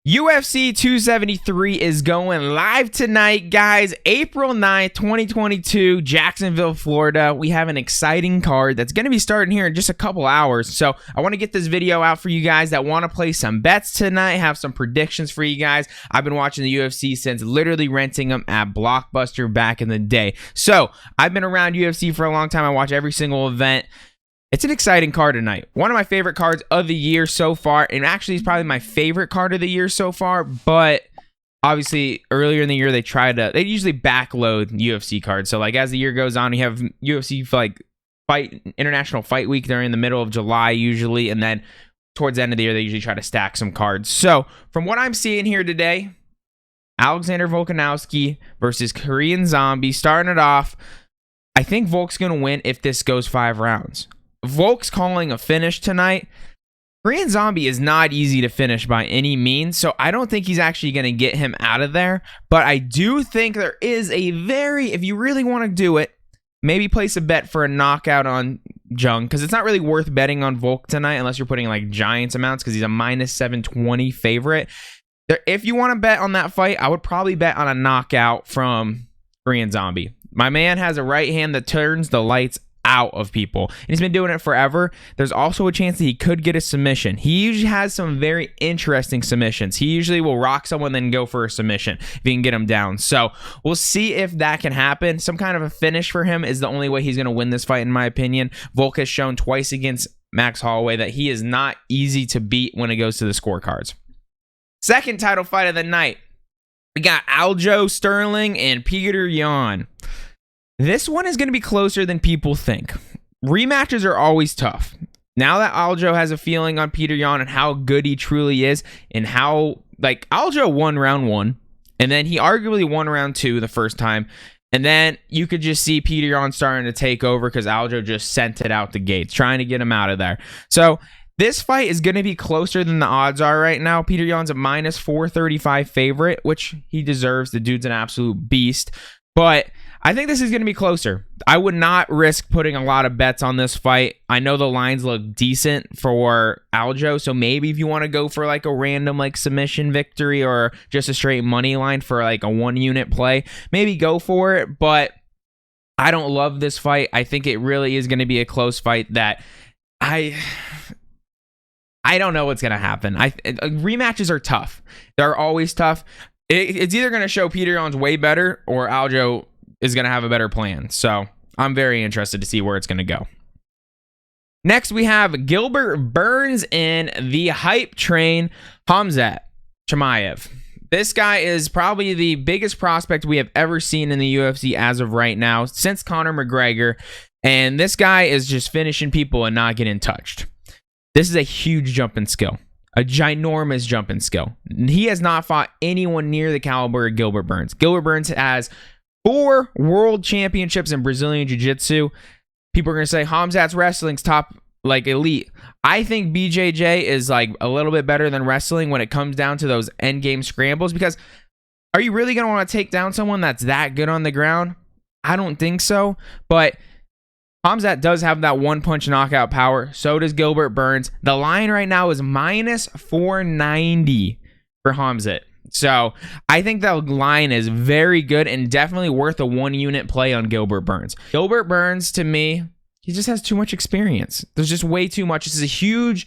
UFC 273 is going live tonight, guys. April 9th, 2022, Jacksonville, Florida. We have an exciting card that's going to be starting here in just a couple hours. So I want to get this video out for you guys that want to play some bets tonight, have some predictions for you guys. I've been watching the UFC since literally renting them at Blockbuster back in the day. So I've been around UFC for a long time. I watch every single event. It's an exciting card tonight. One of my favorite cards of the year so far, and actually it's probably my favorite card of the year so far, but obviously earlier in the year they usually backload UFC cards. So like as the year goes on, you have UFC for like International Fight Week. They're in the middle of July usually, and then towards the end of the year they usually try to stack some cards. So from what I'm seeing here today, Alexander Volkanowski versus Korean Zombie. Starting it off, I think Volk's going to win if this goes 5 rounds. Volk's calling a finish tonight. Korean Zombie is not easy to finish by any means, so I don't think he's actually going to get him out of there. But I do think there is if you really want to do it, maybe place a bet for a knockout on Jung, because it's not really worth betting on Volk tonight unless you're putting like Giants amounts, because he's a minus 720 favorite. If you want to bet on that fight, I would probably bet on a knockout from Korean Zombie. My man has a right hand that turns the lights out of people, and he's been doing it forever. There's also a chance that he could get a submission. He usually has some very interesting submissions. He usually will rock someone then go for a submission if he can get him down. So we'll see if that can happen. Some kind of a finish for him is the only way he's going to win this fight, in my opinion. Volk has shown twice against Max Holloway that he is not easy to beat when it goes to the scorecards. Second title fight of the night, we got Aljo Sterling and Peter Yan. This one is going to be closer than people think. Rematches are always tough. Now that Aljo has a feeling on Peter Yan and how good he truly is, and how, like, Aljo won round 1, and then he arguably won round 2 the first time, and then you could just see Peter Yan starting to take over because Aljo just sent it out the gates, trying to get him out of there. So this fight is going to be closer than the odds are right now. Peter Yan's a minus 435 favorite, which he deserves. The dude's an absolute beast. But I think this is going to be closer. I would not risk putting a lot of bets on this fight. I know the lines look decent for Aljo, so maybe if you want to go for like a random like submission victory or just a straight money line for like a 1-unit play, maybe go for it. But I don't love this fight. I think it really is going to be a close fight that I don't know what's going to happen. Rematches are tough. They're always tough. It's either going to show Peter Yan's way better or Aljo is going to have a better plan. So I'm very interested to see where it's going to go. Next, we have Gilbert Burns and the hype train, Khamzat Chimaev. This guy is probably the biggest prospect we have ever seen in the UFC as of right now, since Conor McGregor. And this guy is just finishing people and not getting touched. This is a huge jump in skill. A ginormous jump in skill. He has not fought anyone near the caliber of Gilbert Burns. Gilbert Burns has 4 world championships in Brazilian Jiu-Jitsu. People are going to say Khamzat's wrestling's top, like, elite. I think BJJ is like a little bit better than wrestling when it comes down to those end game scrambles, because are you really going to want to take down someone that's that good on the ground? I don't think so, but Khamzat does have that one-punch knockout power. So does Gilbert Burns. The line right now is minus 490 for Khamzat. So I think that line is very good and definitely worth a 1-unit play on Gilbert Burns. Gilbert Burns, to me, he just has too much experience. There's just way too much. This is a huge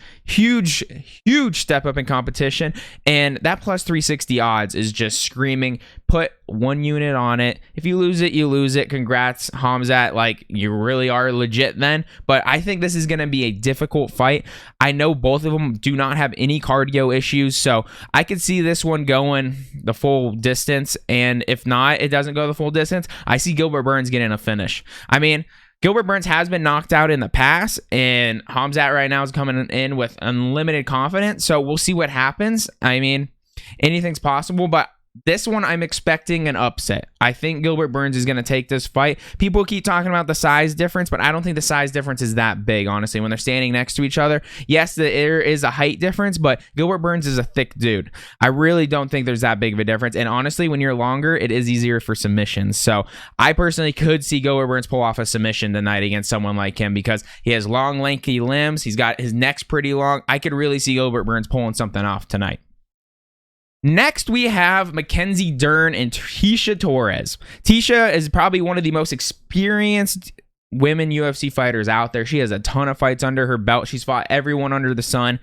step up in competition. And that plus 360 odds is just screaming, put 1 unit on it. If you lose it, you lose it. Congrats, Khamzat. Like, you really are legit then. But I think this is going to be a difficult fight. I know both of them do not have any cardio issues. So I could see this one going the full distance. And if not, it doesn't go the full distance. I see Gilbert Burns getting a finish. I mean, Gilbert Burns has been knocked out in the past, and Khamzat right now is coming in with unlimited confidence, so we'll see what happens. I mean, anything's possible, but this one I'm expecting an upset. I think Gilbert Burns is going to take this fight. People keep talking about the size difference, but I don't think the size difference is that big, honestly, when they're standing next to each other. Yes, there is a height difference, but Gilbert Burns is a thick dude. I really don't think there's that big of a difference. And honestly, when you're longer, it is easier for submissions. So I personally could see Gilbert Burns pull off a submission tonight against someone like him because he has long, lanky limbs. He's got his neck's pretty long. I could really see Gilbert Burns pulling something off tonight. Next, we have Mackenzie Dern and Tisha Torres. Tisha is probably one of the most experienced women UFC fighters out there. She has a ton of fights under her belt. She's fought everyone under the sun.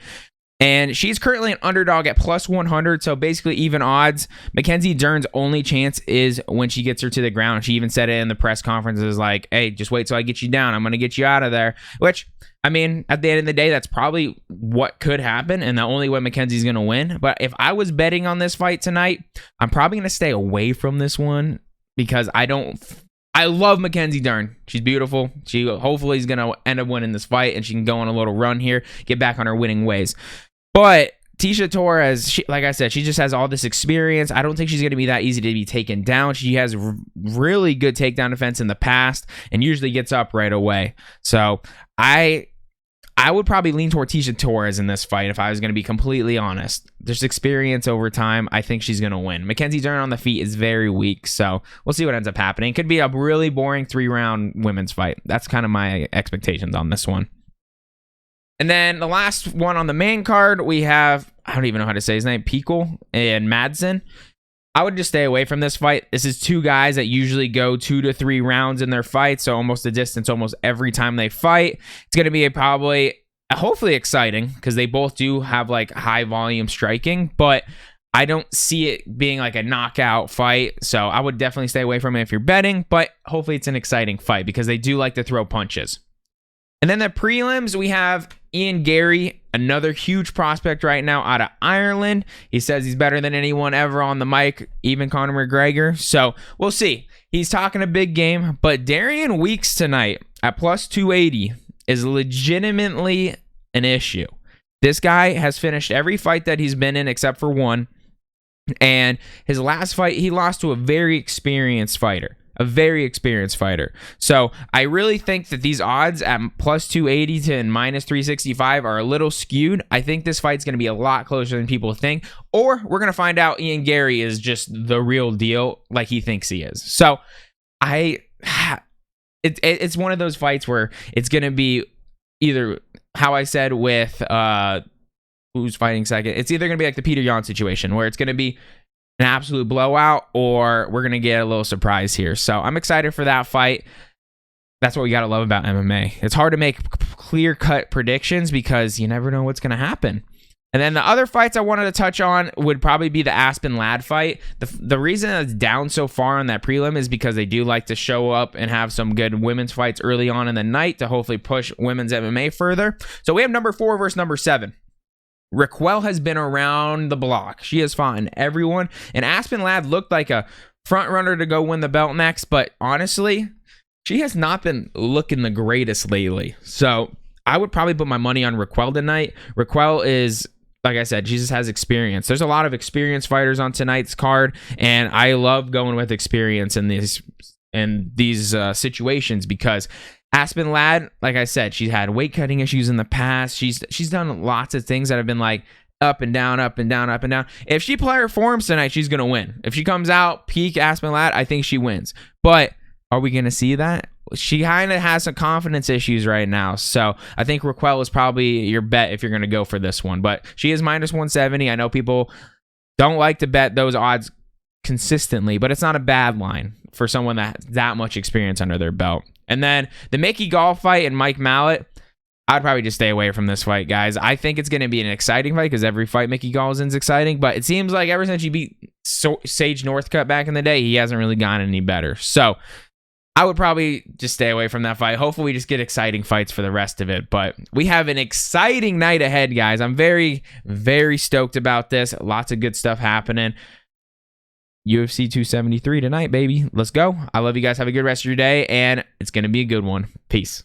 And she's currently an underdog at plus 100, so basically even odds. Mackenzie Dern's only chance is when she gets her to the ground. She even said it in the press conferences like, hey, just wait till I get you down. I'm going to get you out of there. Which, I mean, at the end of the day, that's probably what could happen, and the only way Mackenzie's going to win. But if I was betting on this fight tonight, I'm probably going to stay away from this one because I love Mackenzie Dern. She's beautiful. She hopefully is going to end up winning this fight, and she can go on a little run here, get back on her winning ways. But Tisha Torres, like I said, she just has all this experience. I don't think she's going to be that easy to be taken down. She has really good takedown defense in the past and usually gets up right away. So I would probably lean toward Tisha Torres in this fight if I was going to be completely honest. There's experience over time. I think she's going to win. Mackenzie Dern on the feet is very weak, so we'll see what ends up happening. Could be a really boring 3-round women's fight. That's kind of my expectations on this one. And then the last one on the main card, we have, I don't even know how to say his name, Pekel and Madsen. I would just stay away from this fight. This is two guys that usually go 2 to 3 rounds in their fight, so almost a distance almost every time they fight. It's going to be hopefully exciting because they both do have like high volume striking, but I don't see it being like a knockout fight, so I would definitely stay away from it if you're betting, but hopefully it's an exciting fight because they do like to throw punches. And then the prelims, we have Ian Gary, another huge prospect right now out of Ireland. He says he's better than anyone ever on the mic, even Conor McGregor. So we'll see. He's talking a big game, but Darian Weeks tonight at plus 280 is legitimately an issue. This guy has finished every fight that he's been in except for one. And his last fight, he lost to a very experienced fighter. So I really think that these odds at plus 280 to minus 365 are a little skewed. I think this fight's going to be a lot closer than people think, or we're going to find out Ian Gary is just the real deal like he thinks he is. So it's one of those fights where it's going to be either how I said with who's fighting second. It's either going to be like the Peter Yan situation where it's going to be an absolute blowout, or we're going to get a little surprise here. So I'm excited for that fight. That's what we got to love about MMA. It's hard to make clear-cut predictions because you never know what's going to happen. And then the other fights I wanted to touch on would probably be the Aspen Ladd fight. The reason it's down so far on that prelim is because they do like to show up and have some good women's fights early on in the night to hopefully push women's MMA further. So we have number 4 versus number 7. Raquel has been around the block. She has fought everyone. And Aspen Ladd looked like a front runner to go win the belt next. But honestly, she has not been looking the greatest lately. So I would probably put my money on Raquel tonight. Raquel is, like I said, she just has experience. There's a lot of experienced fighters on tonight's card. And I love going with experience in these situations because Aspen Ladd, like I said, she's had weight cutting issues in the past. She's done lots of things that have been like up and down, up and down, up and down. If she performs tonight, she's going to win. If she comes out peak Aspen Ladd, I think she wins. But are we going to see that? She kind of has some confidence issues right now. So I think Raquel is probably your bet if you're going to go for this one. But she is minus 170. I know people don't like to bet those odds consistently, but it's not a bad line for someone that much experience under their belt. And then the Mickey Gall fight and Mike Mallet, I'd probably just stay away from this fight, guys. I think it's going to be an exciting fight because every fight Mickey Gall is in is exciting, but it seems like ever since he beat Sage Northcutt back in the day, he hasn't really gotten any better. So I would probably just stay away from that fight. Hopefully we just get exciting fights for the rest of it, but we have an exciting night ahead, guys. I'm very, very stoked about this. Lots of good stuff happening. UFC 273 tonight, baby. Let's go. I love you guys. Have a good rest of your day, and it's going to be a good one. Peace.